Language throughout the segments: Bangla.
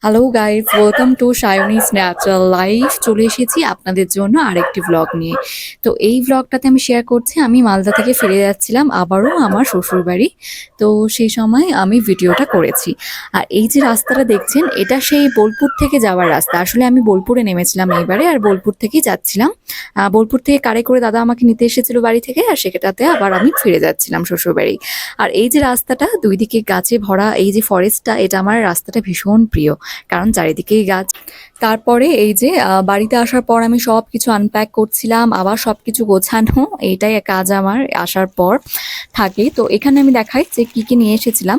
Hello guys, welcome to Sayanis natural life. চলে এসেছি আপনাদের জন্য আরেকটি ব্লগ নিয়ে। তো এই ব্লগটাতে আমি শেয়ার করছি, আমি মালদা থেকে ফিরে যাচ্ছিলাম আবারও আমার শ্বশুর বাড়ি। তো সেই সময় আমি ভিডিওটা করেছি। আর এই যে রাস্তাটা দেখছেন, এটা সেই বোলপুর থেকে যাওয়ার রাস্তা। আসলে আমি বোলপুরে নেমেছিলাম এইবারে, আর বোলপুর থেকেই যাচ্ছিলাম। বোলপুর থেকে কারে করে দাদা আমাকে নিতে এসেছিল বাড়ি থেকে, আর সেটাতে আবার আমি ফিরে যাচ্ছিলাম শ্বশুর বাড়ি। আর এই যে রাস্তাটা দুই দিকে গাছে ভরা, এই যে ফরেস্টটা, এটা আমার রাস্তাটা ভীষণ প্রিয়, কারণ চারিদিকেই গাছ। তারপরে এই যে বাড়িতে আসার পর আমি সব কিছু আনপ্যাক করছিলাম, আবার সব কিছু গোছানো, এইটাই কাজ আমার আসার পর থাকে। তো এখানে আমি দেখাই যে কি কি নিয়ে এসেছিলাম।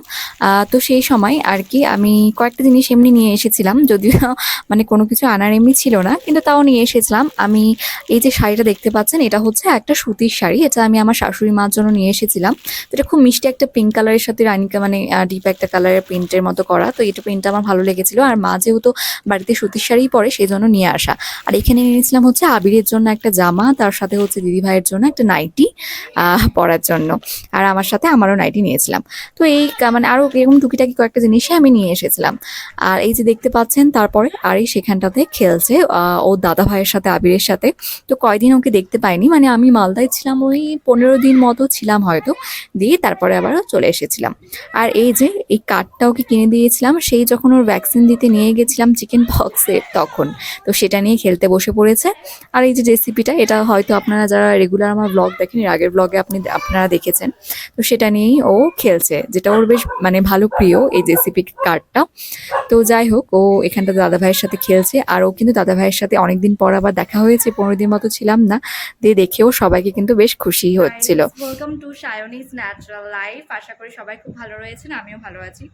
তো সেই সময় আর কি আমি কয়েকটা জিনিস এমনি নিয়ে এসেছিলাম, যদিও মানে কোনো কিছু আনার এমনি ছিল না, কিন্তু তাও নিয়ে এসেছিলাম আমি। এই যে শাড়িটা দেখতে পাচ্ছেন, এটা হচ্ছে একটা সুতির শাড়ি, এটা আমি আমার শাশুড়ি মার জন্য নিয়ে এসেছিলাম। তো এটা খুব মিষ্টি একটা পিঙ্ক কালারের সাথে রানিকা মানে ডিপ একটা কালারের প্রিন্টের মতো করা, তো এটা প্রিন্টটা আমার ভালো লেগেছিল। আর মা যেহেতু বাড়িতে সুতির শাড়িই পরে, সেই জন্য নিয়ে আসা। আর এখানে নিয়েছিলাম হচ্ছে আবিরের জন্য একটা জামা, তার সাথে হচ্ছে দিদি ভাইয়ের জন্য একটা নাইটি পরার জন্য। আর আমার সাথে আমারও নাইটি নিয়েছিলাম। তো এই মানে আরও এরকম টুকিটাকি কয়েকটা জিনিসই আমি নিয়ে এসেছিলাম। আর এই যে দেখতে পাচ্ছেন, তারপরে আর এই সেখানটাতে খেলছে ও দাদা ভাইয়ের সাথে, আবিরের সাথে। তো কয়দিন ওকে দেখতে পাইনি, মানে আমি মালদায় ছিলাম ওই 15 দিন মতো ছিলাম হয়তো, দিয়ে তারপরে আবারও চলে এসেছিলাম। আর এই যে এই কার্ডটা ওকে কিনে দিয়েছিলাম সেই যখন ওর ভ্যাকসিন দিতে নিয়ে গেছিলাম চিকেন পক্সের তখন। তো সেটা নিয়ে খেলতে বসে পড়েছে। আর এই যে রেসিপিটা, এটা হয়তো আপনারা যারা রেগুলার আমার ব্লগ দেখেন, এর আগের ব্লগে আপনারা দেখেছেন। তো সেটা নিয়েই ও খেলছে, যেটা ওর বেশ মানে ভালো প্রিয় এই রেসিপি কার্ডটা। তো যাই হোক, ও এখানটা দাদা ভাইয়ের সাথে খেলছে। আর ও কিন্তু দাদা ভাইয়ের সাথে অনেকদিন পর আবার দেখা হয়েছে, 15 দিন মতো ছিলাম না, দিয়ে দেখেও সবাইকে কিন্তু বেশ খুশি হচ্ছিল। Welcome to Sayanis natural life. আশা করি সবাই খুব ভালো রয়েছেন, আমিও ভালো আছি।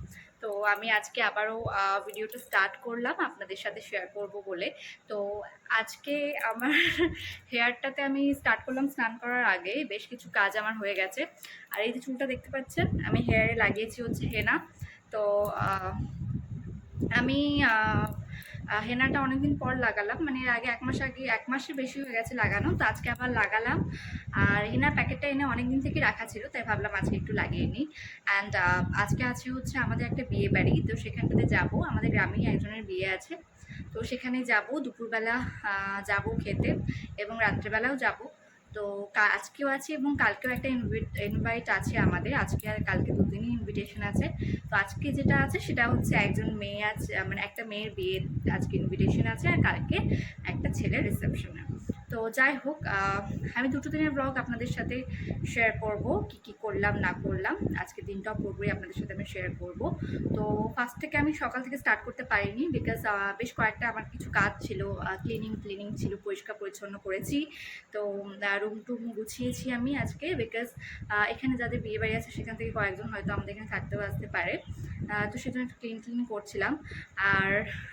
তো আমি আজকে আবারও ভিডিওটা স্টার্ট করলাম আপনাদের সাথে শেয়ার করব বলে। তো আজকে আমার হেয়ারটাতে আমি স্টার্ট করলাম স্নান করার আগে, বেশ কিছু কাজ আমার হয়ে গেছে। আর এই যে চুলটা দেখতে পাচ্ছেন, আমি হেয়ারে লাগিয়েছি হচ্ছে হেনা। তো আমি হেনাটা অনেকদিন পর লাগালাম, মানে এর আগে 1 মাস আগে, 1 মাসের বেশি হয়ে গেছে লাগানো, তো আজকে আবার লাগালাম। আর হেনার প্যাকেটটা এনে অনেকদিন থেকে রাখা ছিল, তাই ভাবলাম আজকে একটু লাগিয়ে নিই। অ্যান্ড আজকে আছে হচ্ছে আমাদের একটা বিয়ে বাড়ি, তো সেখানটাতে যাব, আমাদের গ্রামেই একজনের বিয়ে আছে। তো সেখানে যাব, দুপুরবেলা যাব খেতে, এবং রাত্রেবেলাও যাব। তো আজকেও আছে এবং কালকেও একটা ইনভাইট আছে আমাদের, আজকে আর কালকে দুদিনই ইনভিটেশন আছে। তো আজকে যেটা আছে সেটা হচ্ছে একজন মেয়ে আছে, মানে একটা মেয়ের বিয়ে আজকে ইনভিটেশন আছে, আর কালকে একটা ছেলের রিসেপশন। তো যাই হোক, আমি দুটো দিনের ব্লগ আপনাদের সাথে শেয়ার করব, কি কি করলাম না করলাম। আজকে দিনটাও পুরোপুরি আপনাদের সাথে আমি শেয়ার করব। তো ফার্স্ট থেকে আমি সকাল থেকে স্টার্ট করতে পারিনি, বিকজ বেশ কয়েকটা আমার কিছু কাজ ছিল, ক্লিনিং ছিল, পরিষ্কার পরিচ্ছন্ন করেছি। তো রুম টুম গুছিয়েছি আমি আজকে, বিকজ এখানে যাদের বিয়ে বাড়ি আছে সেখান থেকে কয়েকজন হয়তো আমাদের এখানে থাকতেও আসতে পারে। তো সেজন্য একটু ক্লিন করছিলাম। আর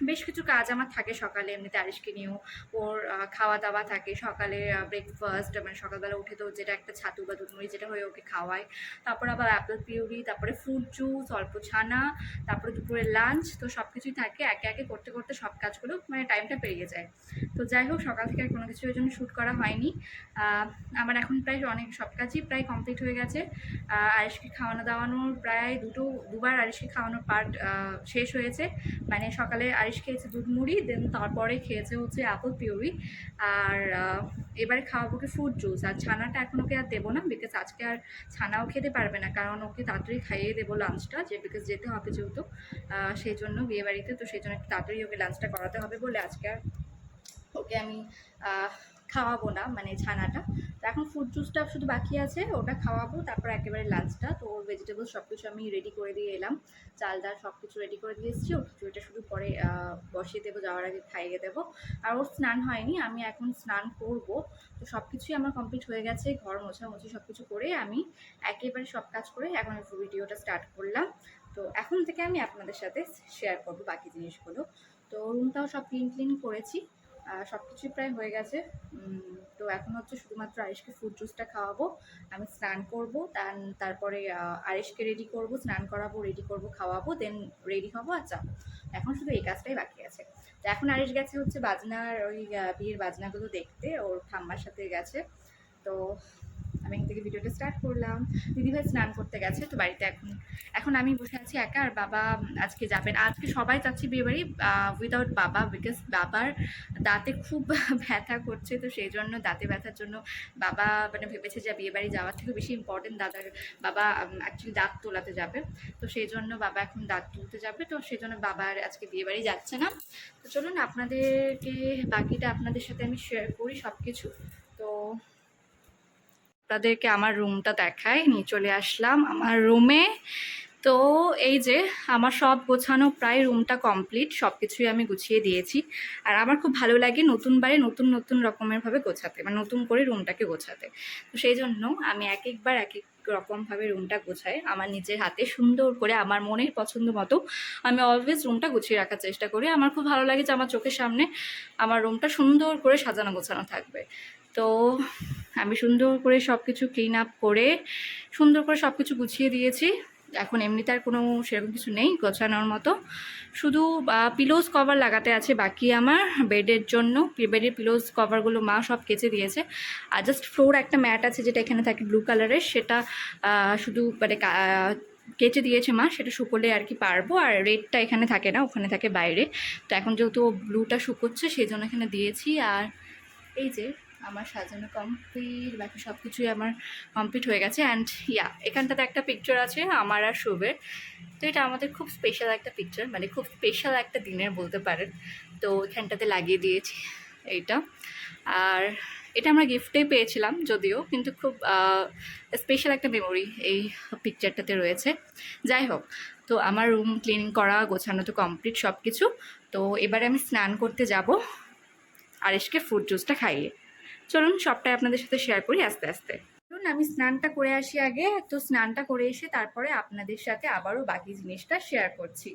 বেশ কিছু কাজ আমার থাকে সকালে, এমনিতে আরিশকে নিয়েও ওর খাওয়া দাওয়া থাকে সকালে, ব্রেকফাস্ট মানে সকালবেলা উঠে তো যেটা একটা ছাতু বা দুধ মুড়ি যেটা হয়ে ওকে খাওয়াই। তারপর আবার অ্যাপেল পিউরি, তারপরে ফ্রুট জুস, অল্প ছানা, তারপরে দুপুরে লাঞ্চ। তো সব কিছুই থাকে, একে একে করতে করতে সব কাজগুলো মানে টাইমটা পেরিয়ে যায়। তো যাই হোক, সকাল থেকে আর কোনো কিছু ওই জন্য শ্যুট করা হয়নি। আমার এখন প্রায় অনেক সব কাজই প্রায় কমপ্লিট হয়ে গেছে। আরিশকে খাওয়ানো দাওয়ানোর প্রায় দুবার আরিশকে খাওয়ানোর পার্ট শেষ হয়েছে। মানে সকালে আরিশ খেয়েছে দুধ মুড়ি, দেন তারপরে খেয়েছে হচ্ছে অ্যাপল পিউরি। আর এবারে খাওয়াবো ওকে ফ্রুট জুস। আর ছানাটা এখন ওকে আর দেবো না, বিকজ আজকে আর ছানাও খেতে পারবে না, কারণ ওকে তাড়াতাড়ি খাইয়ে দেবো লাঞ্চটা, যে বিকজ যেতে হবে যেহেতু সেই জন্য বিয়েবাড়িতে, তো সেই জন্য একটু তাড়াতাড়ি ওকে লাঞ্চটা করাতে হবে বলে আজকে আর ওকে আমি খাওয়াবো না, মানে ছানাটা। তো এখন ফ্রুট জুসটা শুধু বাকি আছে, ওটা খাওয়াবো, তারপর একেবারে লাঞ্চটা। তো ওর ভেজিটেবল সব কিছু আমি রেডি করে দিয়ে এলাম, চাল ডাল সব কিছু রেডি করে দিয়ে এসেছি। ওর খিচুড়িটা শুধু পরে বসিয়ে দেবো, যাওয়ার আগে খাইয়ে দেবো। আর ওর স্নান হয়নি, আমি এখন স্নান করব। তো সব কিছুই আমার কমপ্লিট হয়ে গেছে, ঘর মোছামুছি সব কিছু করে আমি একেবারে সব কাজ করে এখন একটু ভিডিওটা স্টার্ট করলাম। তো এখন থেকে আমি আপনাদের সাথে শেয়ার করবো বাকি জিনিসগুলো। তো রুমটাও সব ক্লিন করেছি, সব কিছুই প্রায় হয়ে গেছে। তো এখন হচ্ছে শুধুমাত্র আরিশকে ফ্রুট জুসটা খাওয়াবো, আমি স্নান করবো, তারপরে আরিশকে রেডি করব, স্নান করাবো, রেডি করব, খাওয়াবো, দেন রেডি হবো আর যাবো। এখন শুধু এই কাজটাই বাকি আছে। তো এখন আরিশ গেছে হচ্ছে বাজনার ওই বিয়ের বাজনাগুলো দেখতে, ওর ঠাম্মার সাথে গেছে। তো আমি এখান থেকে ভিডিওটা স্টার্ট করলাম। দিদিভাই স্নান করতে গেছে, তো বাড়িতে এখন আমি বসে আছি একা। আর বাবা আজকে যাবেন, আজকে সবাই যাচ্ছি বিয়েবাড়ি উইদাউট বাবা, বিকজ বাবার দাঁতে খুব ব্যথা করছে। তো সেই জন্য দাঁতে ব্যথার জন্য বাবা মানে ভেবেছে যে বিয়েবাড়ি যাওয়ার থেকে বেশি ইম্পর্টেন্ট বাবা অ্যাকচুয়ালি দাঁত তোলাতে যাবে। তো সেই জন্য বাবা এখন দাঁত তুলতে যাবে, তো সেই জন্য বাবার আজকে বিয়েবাড়ি যাচ্ছে না। তো চলুন আপনাদেরকে বাকিটা আপনাদের সাথে আমি শেয়ার করি সব কিছু। তো আপনাদেরকে আমার রুমটা দেখাই, নিয়ে চলে আসলাম আমার রুমে। তো এই যে আমার সব গোছানো, প্রায় রুমটা কমপ্লিট, সব কিছুই আমি গুছিয়ে দিয়েছি। আর আমার খুব ভালো লাগে নতুন বারে নতুন নতুন রকমেরভাবে গোছাতে, মানে নতুন করে রুমটাকে গোছাতে। তো সেই জন্য আমি এক একবার এক এক রকমভাবে রুমটা গোছাই আমার নিজের হাতে, সুন্দর করে আমার মনের পছন্দ মতো আমি অলওয়েজ রুমটা গুছিয়ে রাখার চেষ্টা করি। আমার খুব ভালো লাগে যে আমার চোখের সামনে আমার রুমটা সুন্দর করে সাজানো গোছানো থাকবে। তো আমি সুন্দর করে সব কিছু ক্লিন আপ করে সুন্দর করে সব কিছু গুছিয়ে দিয়েছি। এখন এমনিতে আর কোনো সেরকম কিছু নেই গোছানোর মতো, শুধু পিলোজ কভার লাগাতে আছে বাকি আমার বেডের জন্য। বেডের পিলোজ কভারগুলো মা সব কেচে দিয়েছে। আর জাস্ট ফ্লোর একটা ম্যাট আছে যেটা এখানে থাকে ব্লু কালারের, সেটা শুধু মানে কেচে দিয়েছে মা, সেটা শুকোলে আর কি পারবো। আর রেডটা এখানে থাকে না, ওখানে থাকে বাইরে। তো এখন যেহেতু ব্লুটা শুকোচ্ছে সেই জন্য এখানে দিয়েছি। আর এই যে আমার সাজানো কমপ্লিট, বাকি সব কিছুই আমার কমপ্লিট হয়ে গেছে। অ্যান্ড এখানটাতে একটা পিকচার আছে আমার আর শুভের। তো এটা আমাদের খুব স্পেশাল একটা পিকচার, মানে খুব স্পেশাল একটা দিনের বলতে পারেন। তো এখানটাতে লাগিয়ে দিয়েছি এইটা। আর এটা আমরা গিফটেই পেয়েছিলাম যদিও, কিন্তু খুব স্পেশাল একটা মেমোরি এই পিকচারটাতে রয়েছে। যাই হোক, তো আমার রুম ক্লিন করা গোছানো তো কমপ্লিট সব কিছু। তো এবারে আমি স্নান করতে যাব আরিশকে ফ্রুট জুসটা খাইয়ে। চলুন সবটাই আপনাদের সাথে শেয়ার করি আস্তে আস্তে। চলুন আমি স্নানটা করে আসি আগে। তো স্নানটা করে এসে তারপরে আপনাদের সাথে আবারও বাকি জিনিসটা শেয়ার করছি।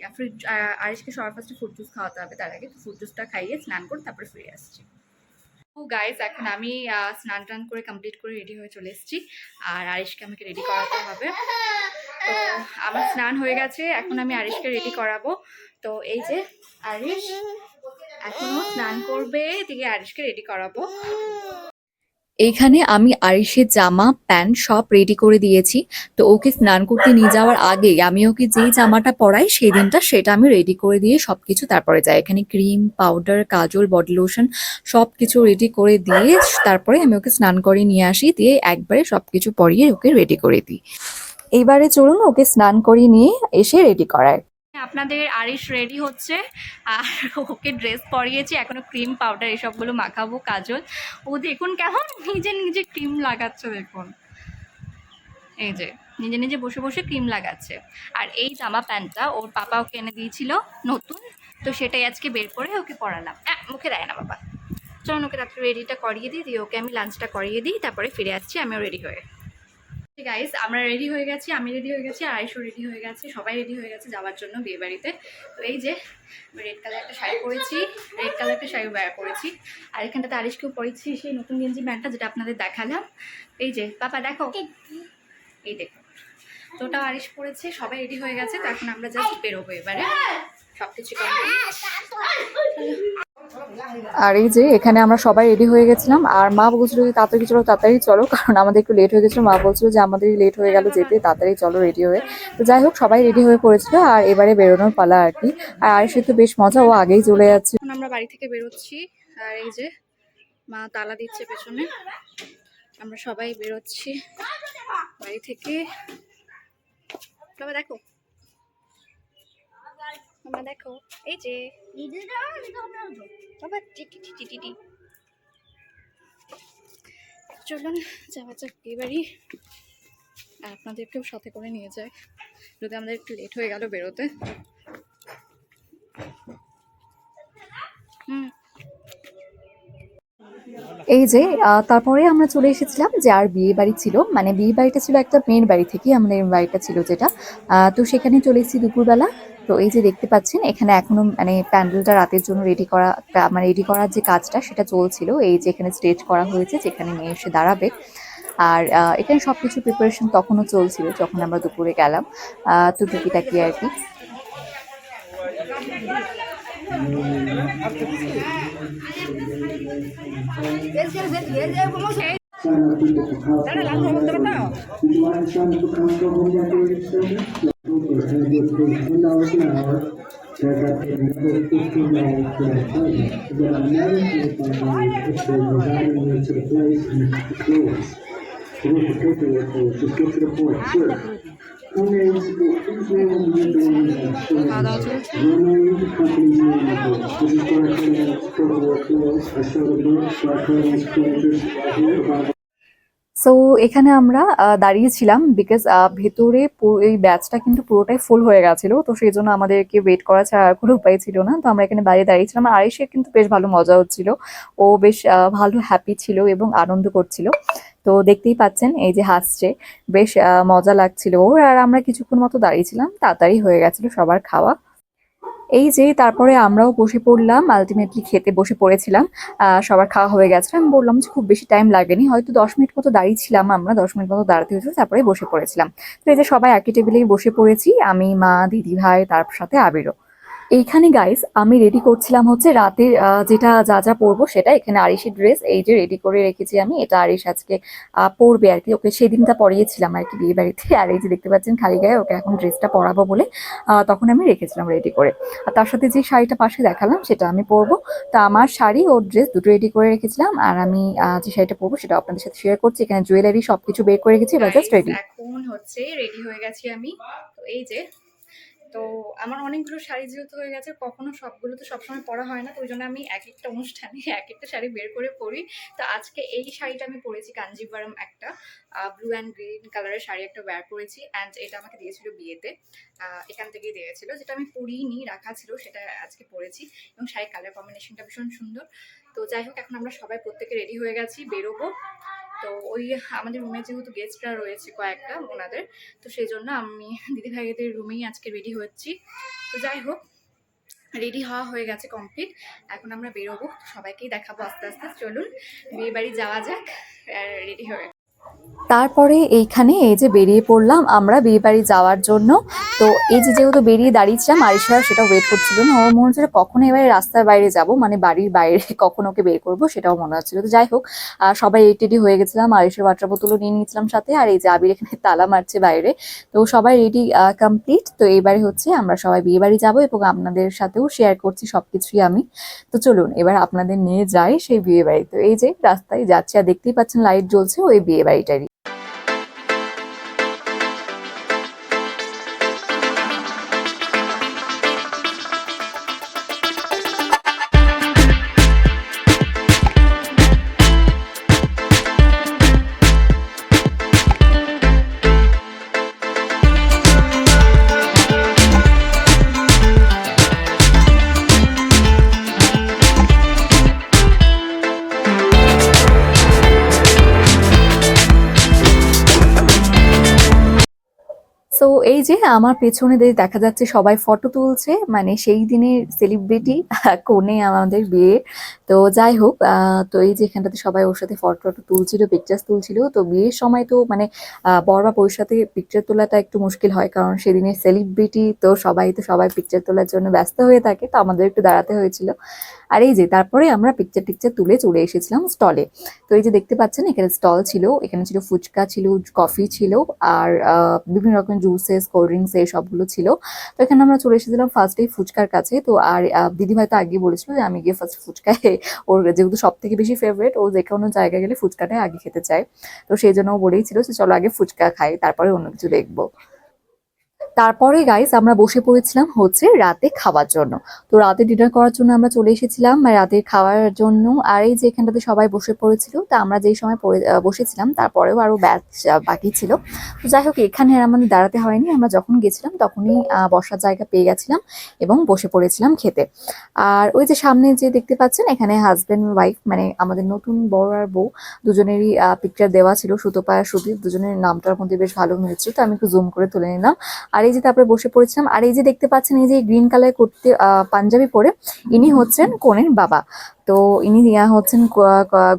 আরিশকে সবার ফার্স্টে ফ্রুট জুস খাওয়াতে হবে, তার আগে ফ্রুট জুসটা খাইয়ে স্নান করে তারপরে ফিরে আসছি। তো গাইজ এখন আমি স্নান টান করে কমপ্লিট করে রেডি হয়ে চলে এসেছি। আর আরিশকে আমাকে রেডি করাতে হবে। তো আমার স্নান হয়ে গেছে, এখন আমি আরিশকে রেডি করাবো। তো এই যে আরিশ এখনো স্নান করবে, এদিকে আরিশকে রেডি করাবো। এইখানে আমি আরিশের জামা প্যান্ট সব রেডি করে দিয়েছি। তো ওকে স্নান করতে নিয়ে যাওয়ার আগে আমি ওকে যেই জামাটা পরাই সেই দিনটা সেটা আমি রেডি করে দিয়ে সবকিছু তারপরে যাই। এখানে ক্রিম, পাউডার, কাজল, বডি লোশন সবকিছু রেডি করে দিয়ে তারপরে আমি ওকে স্নান করে নিয়ে আসি, দিয়ে একবারে সবকিছু পরিয়ে ওকে রেডি করে দিই। এইবারে চলুন ওকে স্নান করিয়ে নিয়ে এসে রেডি করায়। আপনাদের আরিশ রেডি হচ্ছে, আর ওকে ড্রেস পরিয়েছি, এখনো ক্রিম পাউডার এসবগুলো মাখাবো, কাজল। ও দেখুন কেমন নিজে নিজে ক্রিম লাগাচ্ছে, দেখুন এই যে নিজে নিজে বসে বসে ক্রিম লাগাচ্ছে। আর এই জামা প্যান্টটা ওর পাপা ওকে এনে দিয়েছিল নতুন, তো সেটাই আজকে বের করে ওকে পরালাম। মুখে দেয় না বাবা। চলুন ওকে রাত্রে রেডিটা করিয়ে দিই, দিয়ে ওকে আমি লাঞ্চটা করিয়ে দিই, তারপরে ফিরে আসছি আমিও রেডি হয়ে। গাইস আমরা রেডি হয়ে গেছি, আমি রেডি হয়ে গেছি, আয়েশও রেডি হয়ে গেছে, সবাই রেডি হয়ে গেছে যাওয়ার জন্য বিয়ে বাড়িতে। তো এই যে রেড কালার একটা শাড়ি পরেছি, রেড কালার একটা শাড়ি বের করেছি। আর এখানটাতে আরিশকেও পরেছি সেই নতুন গেঞ্জি প্যান্টটা যেটা আপনাদের দেখালাম। এই যে পাপা দেখো, এই দেখো। তো ওটা আরিশ পরেছে, সবাই রেডি হয়ে গেছে। তো এখন আমরা জাস্ট বেরোবো এবারে, সবকিছু আর এই যে এখানে আমরা সবাই রেডি হয়ে গেছিলাম। আর মা বলছিল যে তাড়াতাড়ি চলো, কারণ আমাদের একটু লেট হয়ে গেছিলো। মা বলছিল যে আমাদেরই লেট হয়ে গেল যেতে, তাড়াতাড়ি চলো রেডি হয়ে। তো যাই হোক সবাই রেডি হয়ে পড়েছিল, আর এবারে বেরোনোর পালা আর কি। আর আরিশের তো বেশ মজা, ও আগেই চলে যাচ্ছে। এখন আমরা বাড়ি থেকে বেরোচ্ছি। আর এই যে মা তালা দিচ্ছে পেছনে, আমরা সবাই বেরোচ্ছি বাড়ি থেকে। তবে দেখো মামা, দেখো এই যে বাবা টিটি। চলুন যাওয়া যাক বিয়ে বাড়ি, আর আপনাদেরকেও সাথে করে নিয়ে যায়, যদি আমাদের একটু লেট হয়ে গেল বেরোতে। এই যে তারপরে আমরা চলে এসেছিলাম যে আর বিয়ে বাড়ি ছিল, মানে বিয়ে বাড়িটা ছিল একটা মেয়ের বাড়ি থেকে আমাদের বাড়িটা ছিল যেটা। তো সেখানে চলে এসেছি দুপুরবেলা। তো এই যে দেখতে পাচ্ছেন এখানে এখনো মানে প্যান্ডেলটা রাতের জন্য রেডি করা, মানে রেডি করার যে কাজটা সেটা চলছিল। এই যে এখানে স্টেজ করা হয়েছে যেখানে মেয়ে এসে দাঁড়াবে। আর এখানে সবকিছু প্রিপারেশন তখনও চলছিল যখন আমরা দুপুরে গেলাম। তো টুকিটাকি আর কি। sign up people for Costco. Would you like to sign up for Costco home decorating service? And get paid $10 an hour. So I got paid another $15 for that project. So then another $25 if they're residing near to the place and the floors. So what the paperwork for, just get to the point, sir. Who names, whose name will be the one that shows your name, the company's name, and book. This is where I came in, paperwork was, I saw the book, so I called these creditors right here about so এখানে আমরা দাঁড়িয়েছিলাম বিকজ ভেতরে এই ব্যাচটা কিন্তু পুরোটাই ফুল হয়ে গেছিল, তো সেই জন্য আমাদেরকে ওয়েট করা ছাড়া আর কোনো উপায় ছিল না। তো আমরা এখানে বাইরে দাঁড়িয়েছিলাম, আর আরিশের কিন্তু বেশ ভালো মজা হচ্ছিল, ও বেশ ভালো হ্যাপি ছিল এবং আনন্দ করছিল। তো দেখতেই পাচ্ছেন এই যে হাসছে, বেশ মজা লাগছিল ওর। আর আমরা কিছুক্ষণ মতো দাঁড়িয়েছিলাম, তাড়াতাড়ি হয়ে গেছিল সবার খাওয়া। এই যে তারপরে আমরাও বসে পড়লাম, আলটিমেটলি খেতে বসে পড়েছিলাম। সবার খাওয়া হয়ে গেছে, আমি বললাম যে খুব বেশি টাইম লাগেনি, হয়তো 10 মিনিট মতো দাঁড়িয়েছিলাম, আমরা 10 মিনিট মতো দাঁড়াতে হয়েছিল, তারপরে বসে পড়েছিলাম। তো এই যে সবাই একই টেবিলেই বসে পড়েছি, আমি, মা, দিদি ভাই, তার সাথে আবিরও। এইখানে গাইস আমি রেডি করছিলাম হচ্ছে রাতের যেটা যা যা পরবো সেটা। এখানে আরিশের ড্রেস এই যে রেডি করে রেখেছি আমি, এটা আরিশ আজকে পরবে আর কি, ওকে সেদিনটা পরিয়েছিলাম আর কি বিয়ে বাড়িতে। আর এই যে দেখতে পাচ্ছেন খালি গায়ে, ওকে এখন ড্রেসটা পরাবো বলে তখন আমি রেখেছিলাম রেডি করে। আর তার সাথে যে শাড়িটা পাশে দেখালাম সেটা আমি পরবো। তা আমার শাড়ি ওর ড্রেস দুটো রেডি করে রেখেছিলাম, আর আমি যে শাড়িটা পরবো সেটা আপনাদের সাথে শেয়ার করছি। এখানে জুয়েলারি সবকিছু বের করে রেখেছি, এবার জাস্ট রেডি। এখন হচ্ছে রেডি হয়ে গেছি আমি। তো এই যে, তো আমার অনেকগুলো শাড়ি যেহেতু হয়ে গেছে, কখনো সবগুলো তো সবসময় পরা হয় না, তো ওই জন্য আমি এক একটা অনুষ্ঠানে এক একটা শাড়ি বের করে পরি। তো আজকে এই শাড়িটা আমি পরেছি, কাঞ্জিভারম একটা ব্লু অ্যান্ড গ্রিন কালারের শাড়ি একটা ওয়্যার করেছি। অ্যান্ড এটা আমাকে দিয়েছিল বিয়েতে, এখান থেকেই দিয়েছিল, যেটা আমি পরিনি, রাখা ছিল, সেটা আজকে পরেছি। এবং শাড়ির কালার কম্বিনেশনটা ভীষণ সুন্দর। তো যাই হোক, এখন আমরা সবাই প্রত্যেকে রেডি হয়ে গেছি, বেরোবো। তো ওই আমাদের রুমে যেহেতু গেস্টরা রয়েছে কয়েকটা ওনাদের, তো সেই জন্য আমি দিদিভাইদের রুমেই আজকে রেডি হচ্ছি। তো যাই হোক, রেডি হওয়া হয়ে গেছে কমপ্লিট, এখন আমরা বেরোবো, সবাইকেই দেখাবো আস্তে আস্তে। চলুন বিয়ে বাড়ি যাওয়া যাক, রেডি হয়ে। তারপরে এইখানে এই যে বেরিয়ে পড়লাম আমরা বিয়ে বাড়ি যাওয়ার জন্য। তো এই যে যেহেতু বেরিয়ে দাঁড়িয়েছিলাম, আরিশা সেটা ওয়েট করছিল না, ওর মনে হচ্ছে কখন এবারে রাস্তার বাইরে যাব, মানে বাড়ির বাইরে কখন ওকে বের করবো সেটাও মনে হচ্ছিল। তো যাই হোক, সবাই রেডি হয়ে গেছিলাম, আরিশের ওয়াটার বোতলও নিয়ে নিয়েছিলাম সাথে। আর এই যে আবির এখানে তালা মারছে বাইরে। তো সবাই রেডি কমপ্লিট। তো এবারে হচ্ছে আমরা সবাই বিয়ে বাড়ি যাবো এবং আপনাদের সাথেও শেয়ার করছি সবকিছুই আমি। তো চলুন এবার আপনাদের নিয়ে যাই সেই বিয়ে বাড়ি। তো এই যে রাস্তায় যাচ্ছি, আর দেখতেই পাচ্ছেন লাইট জ্বলছে ওই বিয়ে বাড়িটারই। সো এই যে আমার পেছনে দেখা যাচ্ছে সবাই ফটো তুলছে, মানে সেই দিনের সেলিব্রিটি কনে আমাদের বিয়ে। তো যাই হোক, তো এই যে এখানটাতে সবাই ওর সাথে ফটো টটো তুলছিল, পিকচার্স তুলছিল। তো বিয়ের সময় তো মানে বর বা বউর সাথে পিকচার তোলাটা একটু মুশকিল হয়, কারণ সেদিনের সেলিব্রিটি তো সবাই পিকচার তোলার জন্য ব্যস্ত হয়ে থাকে, তো আমাদের একটু দাঁড়াতে হয়েছিল। আর এই যে তারপরে আমরা পিকচার টিকচার তুলে চলে এসেছিলাম স্টলে। তো এই যে দেখতে পাচ্ছেন এখানে স্টল ছিল, এখানে ছিল ফুচকা ছিল, কফি ছিল, আর বিভিন্ন রকমের জুসেস, কোল্ড ড্রিঙ্কস এই সবগুলো ছিল। তো এখানে আমরা চলে এসেছিলাম ফার্স্টেই ফুচকার কাছে। তো আর দিদিভাই তো আগে বলেছিল যে আমি গিয়ে ফার্স্ট ফুচকায়, ওর যেহেতু সব থেকে বেশি ফেভারিট, ও যে কোনো জায়গায় গেলে ফুচকাটাই আগে খেতে চায়। তো সেই জন্য ও বলেই ছিল যে চলো আগে ফুচকা খাই, তারপরে অন্য কিছু দেখবো। তারপরে গাইস আমরা বসে পড়েছিলাম হচ্ছে রাতে খাওয়ার জন্য। তো রাতে ডিনার করার জন্য আমরা চলে এসেছিলাম রাতে খাওয়ার জন্য। আর এই যে এখানটাতে সবাই বসে পড়েছিল, তো আমরা যেই সময় বসেছিলাম তারপরেও আরো ব্যাচ বাকি ছিল। তো যাই হোক, এখানে আর আমাদের দাঁড়াতে হয়নি, আমরা যখন গেছিলাম তখনই বসার জায়গা পেয়ে গেছিলাম এবং বসে পড়েছিলাম খেতে। আর ওই যে সামনে যে দেখতে পাচ্ছেন এখানে হাজবেন্ড ওয়াইফ, মানে আমাদের নতুন বর আর বউ দুজনেরই পিকচার দেওয়া ছিল, সুতপা আর সুদীপ, দুজনের নামটার মধ্যে বেশ ভালো মিলছিল, তো আমি একটু জুম করে তুলে নিলাম। আর এই যে তারপরে বসে পড়েছিলাম। আর এই যে দেখতে পাচ্ছেন এই যে গ্রিন কালার করতে পাঞ্জাবি পরে, ইনি হচ্ছেন কনের বাবা। তো ইনি হচ্ছেন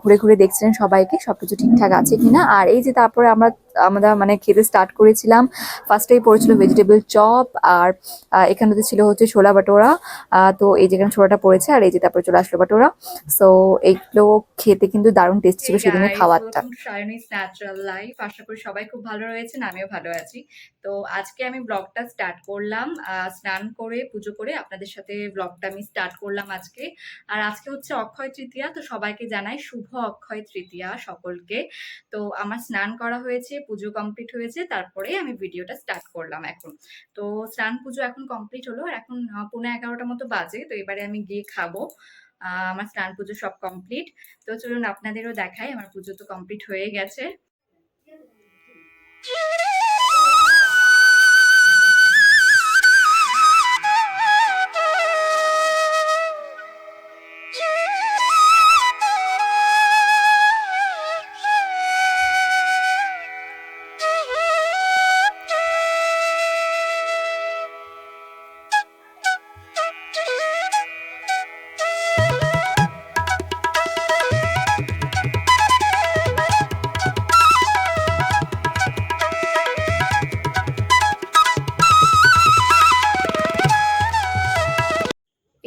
ঘুরে ঘুরে দেখছিলেন সবাইকে সবকিছু ঠিকঠাক আছে কিনা। আর এই যে তারপরে আমরা আমরা মানে খেতে স্টার্ট করেছিলাম। ফার্স্টেই পড়েছিল ভেজিটেবল চপ, আর এখানেতে ছিল হচ্ছে ছোলা বাটোরা। তো এই যেখানে ছোলাটা পড়েছে, আর এই যে তারপরে চলে আসলো বাটোরা। সো এইগুলো খেতে কিন্তু দারুণ টেস্ট ছিল সেদিনের খাবারটা। সায়নীস ন্যাচারাল লাইফ, আশা করি সবাই খুব ভালো রয়েছেন, আমিও ভালো আছি। তো আজকে আমি ব্লগটা স্টার্ট করলাম স্নান করে পুজো করে আপনাদের সাথে ব্লগটা আমি স্টার্ট করলাম আজকে। আর আজকে হচ্ছে অক্ষয় তৃতীয়া, তো সবাইকে জানাই শুভ অক্ষয় তৃতীয়া সকলকে। তো আমার স্নান করা হয়েছে, পুজো কমপ্লিট হয়েছে, তারপরে আমি ভিডিওটা স্টার্ট করলাম এখন। তো স্নান পুজো এখন কমপ্লিট হলো, এখন 11:15 মতো বাজে। তো এবারে আমি গিয়ে খাবো। আমার স্নান পুজো সব কমপ্লিট। তো চলুন আপনাদেরও দেখাই, আমার পুজো তো কমপ্লিট হয়ে গেছে।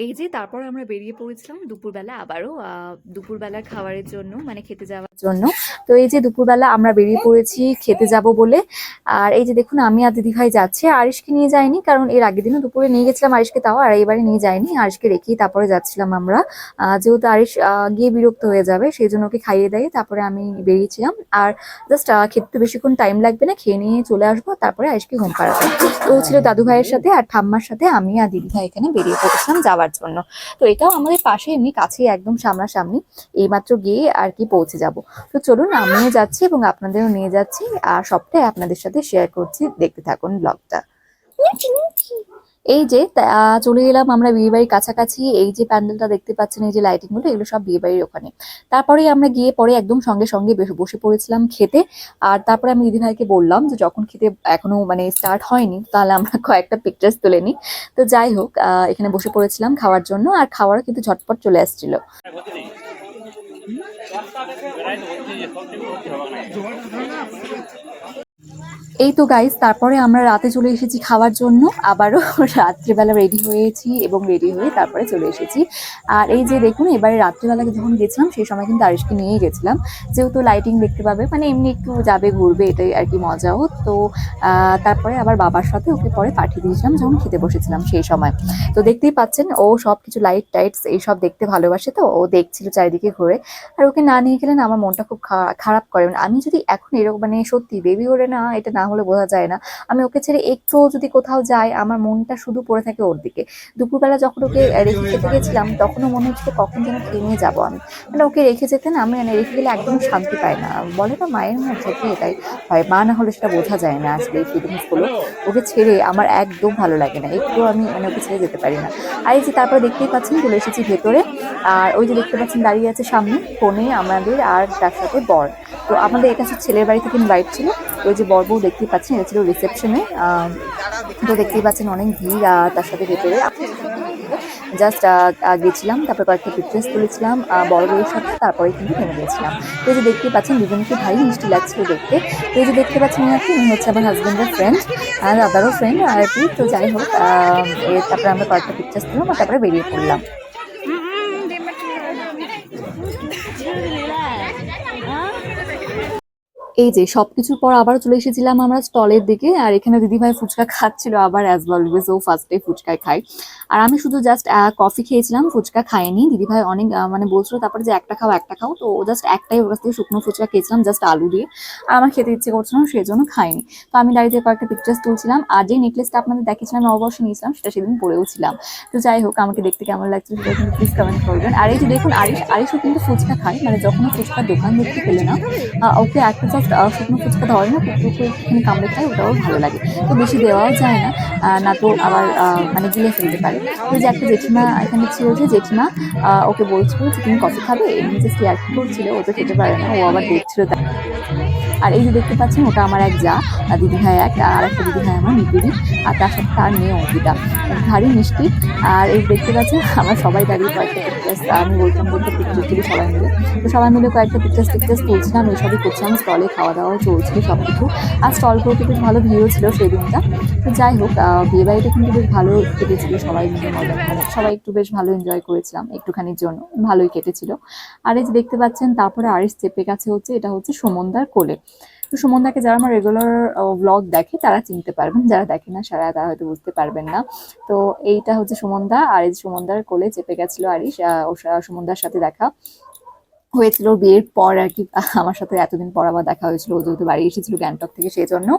এই যে তারপর আমরা বেরিয়ে পড়েছিলাম দুপুরবেলা আবারও দুপুরবেলার খাবারের জন্য, মানে খেতে যাওয়ার জন্য। তো এই যে দুপুরবেলা আমরা বেরিয়ে পড়েছি খেতে যাব বলে। আর এই যে দেখুন আমি আর দিদিভাই যাচ্ছে, আরিশকে নিয়ে যাইনি কারণ এর আগের দিনও দুপুরে নিয়ে গেছিলাম আরিশকে, তাও আর এবারে নিয়ে যাইনি, আরিশকে রেখেই তারপরে যাচ্ছিলাম আমরা। যেহেতু আরিশ গিয়ে বিরক্ত হয়ে যাবে সেই জন্য ওকে খাইয়ে দেয়, তারপরে আমি বেরিয়েছিলাম। আর জাস্ট খেতে তো বেশিক্ষণ টাইম লাগবে না, খেয়ে নিয়ে চলে আসবো, তারপরে আরিশকে ঘুম পাড়াবো। তো ছিল দাদু ভাইয়ের সাথে আর ঠাম্মার সাথে আমি আর দিদিভাই এখানে বেরিয়ে পড়েছিলাম যাওয়ার জন্য। তো এটাও আমাদের পাশে, এমনি কাছেই, একদম সামনাসামনি, এইমাত্র গিয়ে আর কি পৌঁছে যাব। তো চলুন আমিও যাচ্ছি এবং আপনাদেরও নিয়ে যাচ্ছি, আর সবটাই আপনাদের সাথে শেয়ার করছি, দেখতে থাকুন ব্লগটা। এই যে চলে এলাম আমরা বিয়ে বাড়ির কাছাকাছি। এই যে প্যান্ডেলটা দেখতে পাচ্ছেন, এই যে লাইটিং গুলো, এগুলো সব বিয়ে বাড়ির ওখানে। তারপরে আমরা গিয়ে পরে একদম সঙ্গে সঙ্গে বসে পড়েছিলাম খেতে। আর তারপরে আমি দিদিভাইকে বললাম যে যখন খেতে এখনো মানে স্টার্ট হয়নি তাহলে আমরা কয়েকটা পিকচার্স তুলে নিই। তো যাই হোক এখানে বসে পড়েছিলাম খাওয়ার জন্য, আর খাওয়ারও কিন্তু ঝটপট চলে আসছিল। এই তো গাইস তারপরে আমরা রাতে চলে এসেছি খাওয়ার জন্য, আবারও রাত্রিবেলা রেডি হয়েছি এবং রেডি হয়ে তারপরে চলে এসেছি। আর এই যে দেখুন এবারে রাত্রিবেলা যখন গেছিলাম সেই সময় কিন্তু আরিশকে নিয়েই গেছিলাম, যেহেতু লাইটিং দেখতে পাবে, মানে এমনি একটু যাবে ঘুরবে, এটাই আর কি মজাও। তো তারপরে আবার বাবার সাথে ওকে পরে পাঠিয়ে দিয়েছিলাম যখন খেতে বসেছিলাম সেই সময়। তো দেখতেই পাচ্ছেন ও সব কিছু লাইট টাইটস এইসব দেখতে ভালোবাসে, তো ও দেখছিল চারিদিকে ঘুরে। আর ওকে না নিয়ে গেলে না আমার মনটা খুব খারাপ করে। আমি যদি এখন এরকম মানে সত্যি বেবি হলে না, এটা না হলে বোঝা যায় না, আমি ওকে ছেড়ে একটু যদি কোথাও যাই আমার মনটা শুধু পড়ে থাকে ওর দিকে। দুপুরবেলা যখন ওকে রেখে খেতে গেছিলাম তখনও মনে হচ্ছিল কখন যেন খেয়ে নিয়ে যাবো আমি, মানে ওকে রেখে যেতে না, আমি মানে রেখে গেলে একদম শান্তি পাই না। বলে না মায়ের মধ্যে এটাই হয়, মা না হলে সেটা বোঝা যায় না আসলে এই ফিলিংস গুলো। ওকে ছেড়ে আমার একদম ভালো লাগে না, একটু আমি মানে ওকে ছেড়ে যেতে পারি না। আর এই যে তারপরে দেখতেই পাচ্ছেন চলে এসেছি ভেতরে। আর ওই যে দেখতে পাচ্ছেন দাঁড়িয়ে আছে সামনে ফোনে আমাদের আর তার সাথে বর। তো আমাদের এটা হচ্ছে ছেলের বাড়ি থেকে ইনভাইট ছিল। ওই যে বর বউ দেখতেই পাচ্ছেন, এটা ছিল রিসেপশনে। তো দেখতেই পাচ্ছেন অনেক ভিড় তার সাথে ভেতরে। জাস্ট গেছিলাম, তারপর কয়েকটা পিকচার্স তুলেছিলাম বড় বউয়ের সাথে, তারপরে কিন্তু থেমে গেছিলাম। তো এই যে দেখতে পাচ্ছেন দুজনকে ভাই মিষ্টি লাগছিল দেখতে। তো এই যে দেখতে পাচ্ছেন উনি হচ্ছে আমার হাজব্যান্ডের ফ্রেন্ড আর দাদারও ফ্রেন্ড আর কি। তো যাই হোক তারপরে আমরা কয়েকটা পিকচার্স তুললাম আর তারপরে বেরিয়ে পড়লাম। এই যে সবকিছুর পর আবার চলে এসেছিলাম আমরা স্টলের দিকে, আর এখানে দিদিভাই ফুচকা খাচ্ছিল আবার, অ্যাজ অলওয়েজ ও ফার্স্টে ফুচকাই খাই। আর আমি শুধু জাস্ট কফি খেয়েছিলাম, ফুচকা খাইনি। দিদিভাই অনেক মানে বলছিল তারপরে যে একটা খাও একটা খাও, তো ও জাস্ট একটাই ওর কাছ থেকে শুকনো ফুচকা খেয়েছিলাম জাস্ট আলু দিয়ে। আর আমার খেতে ইচ্ছে করছিল না সেই জন্য খাইনি। তো আমি দাঁড়িয়ে কয়েকটা পিকচার্স তুলছিলাম, আর যে নেকলেসটা আপনাদের দেখেছিলাম নববর্ষে নিয়েছিলাম সেটা সেদিন পরেও ছিলাম। তো যাই হোক আমাকে দেখতে কেমন লাগছিল সেটা কিন্তু প্লিজ কমেন্ট করবেন। আর এই যে দেখুন আরিশও কিন্তু ফুচকা খায়, মানে যখন ফুচকার দোকান দেখতে পেলে না ওকে একটা জাস্ট শুকনো ফুচকা ধরে না, পুকুরে একটুখানি কামড়ে খায়, ওটাও ভালো লাগে। তো বেশি দেওয়াও যায় না, না তো আবার মানে গিলে ফেলতে পারে। তো যে একটা জেঠিমা এখানে ছিল, যে জেঠিমা ওকে বলছিল যে তুমি কফি খাবে, এমনি যে শেয়ার করছিল, ও তো খেতে পারে না, ও আবার দেখছিল। আর এই যে দেখতে পাচ্ছেন ওটা আমার এক যা, দিদিভাই এক, আর একটা দিদিভাই আমার মিতুরি, আর তার সাথে তার মেয়ে অঙ্কিতা, ভারী মিষ্টি। আর এই দেখতে পাচ্ছেন আমরা সবাই দাঁড়িয়ে কয়েকটা পিকচার্স, আমি বলতাম বলতে পিকচার তুলি সবাই মিলে, তো সবাই মিলে কয়েকটা পিকচার্স তুলছিলাম, এইসবই করছিলাম। স্টলে খাওয়া দাওয়াও চলছিল সব কিছু, আর স্টলগুলোতে বেশ ভালো ভিড়ও ছিল সেই দিনটা। তো যাই হোক, বিয়ে বাড়িটা কিন্তু বেশ ভালো কেটেছিল, সবাই মিলে মজা, মানে সবাই একটু বেশ ভালো এনজয় করেছিলাম একটুখানির জন্য, ভালোই কেটেছিল। আর এই যে দেখতে পাচ্ছেন তারপরে আরিস চেপে গেছে হচ্ছে, এটা হচ্ছে সুমনদার কোলে। তো সুমনদাকে যারা আমার রেগুলার ব্লগ দেখে তারা চিনতে পারবেন, যারা দেখে না তারা হয়তো বুঝতে পারবেন না। তো এইটা হচ্ছে সুমনদা, আর এই সুমনদার কোলে চেপে গেছিল আরিস। সুমনদার সাথে দেখা হয়েছিল ওর বিয়ের পর আর কি, আমার সাথে এতদিন পর আবার দেখা হয়েছিল, ও যেহেতু বাড়ি এসেছিল গ্যাংটক থেকে সেই জন্য।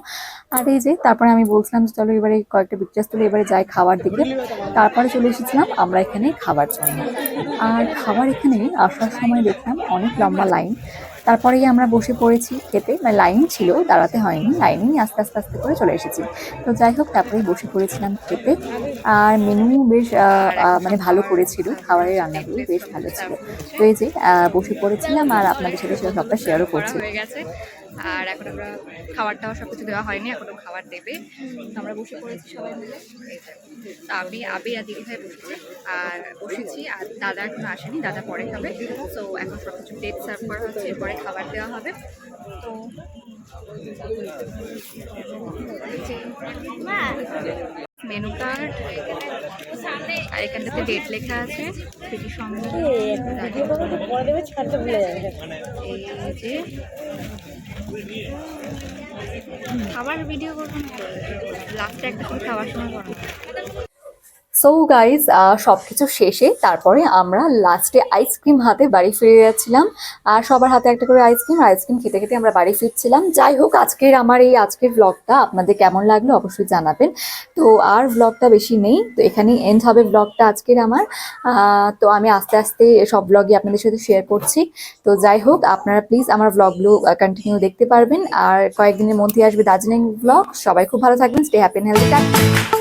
আর এই যে তারপরে আমি বলছিলাম যে চলো এবারে কয়েকটা পিকচার্স তুলে এবারে যাই খাবার দিকে। তারপরে চলে এসেছিলাম আমরা এখানে খাবার জন্য। আর খাবার এখানে আসার সময় দেখলাম অনেক লম্বা লাইন, তারপরেই আমরা বসে পড়েছি খেতে, মানে লাইন ছিল, দাঁড়াতে হয়নি, লাইনেই আস্তে আস্তে আস্তে করে চলে এসেছি। তো যাই হোক তারপরেই বসে পড়েছিলাম খেতে। আর মেনু বেশ মানে ভালো করেছিল, খাবারের রান্নাগুলো বেশ ভালো ছিল। তো এই যে বসে পড়েছিলাম আর আপনাদের সাথে সেটা সবটা শেয়ারও করছি। হয়ে গেছে, আর এখন আমরা খাবারটাও সব কিছু দেওয়া হয়নি, এখনো খাবার দেবে। তো আমরা বসে পড়েছি সবাই মিলে। তো আমি আবি আর দিদিভাই বসেছি, আর দাদা এখনো আসেনি, দাদা পরে খাবে। তো এখন সব কিছু প্লেট সার্ভ করা হচ্ছে, এরপরে খাবার দেওয়া হবে। তো মেনু কার্ড, আর এখানটাতে ডেট লেখা আছে, সেটি সঙ্গে এই যে খাবার ভিডিও করবো না, লাস্টে একটা করে খাবার সময় করবো। সো গাইজ, সবকিছু শেষে তারপরে আমরা লাস্টে আইসক্রিম হাতে বাড়ি ফিরে যাচ্ছিলাম। আর সবার হাতে একটা করে আইসক্রিম খেতে খেতে আমরা বাড়ি ফিরছিলাম। যাই হোক, আজকের ব্লগটা আপনাদের কেমন লাগলো অবশ্যই জানাবেন। তো আর ব্লগটা বেশি নেই, তো এখানেই এন্ড হবে ব্লগটা আজকের আমার। তো আমি আস্তে আস্তে সব ব্লগই আপনাদের সাথে শেয়ার করছি। তো যাই হোক, আপনারা প্লিজ আমার ব্লগগুলো কন্টিনিউ দেখতে পারবেন। আর কয়েকদিনের মধ্যে আসবে দার্জিলিং ব্লগ। সবাই খুব ভালো থাকবেন, স্টে হ্যাপি এন্ড হেলদি।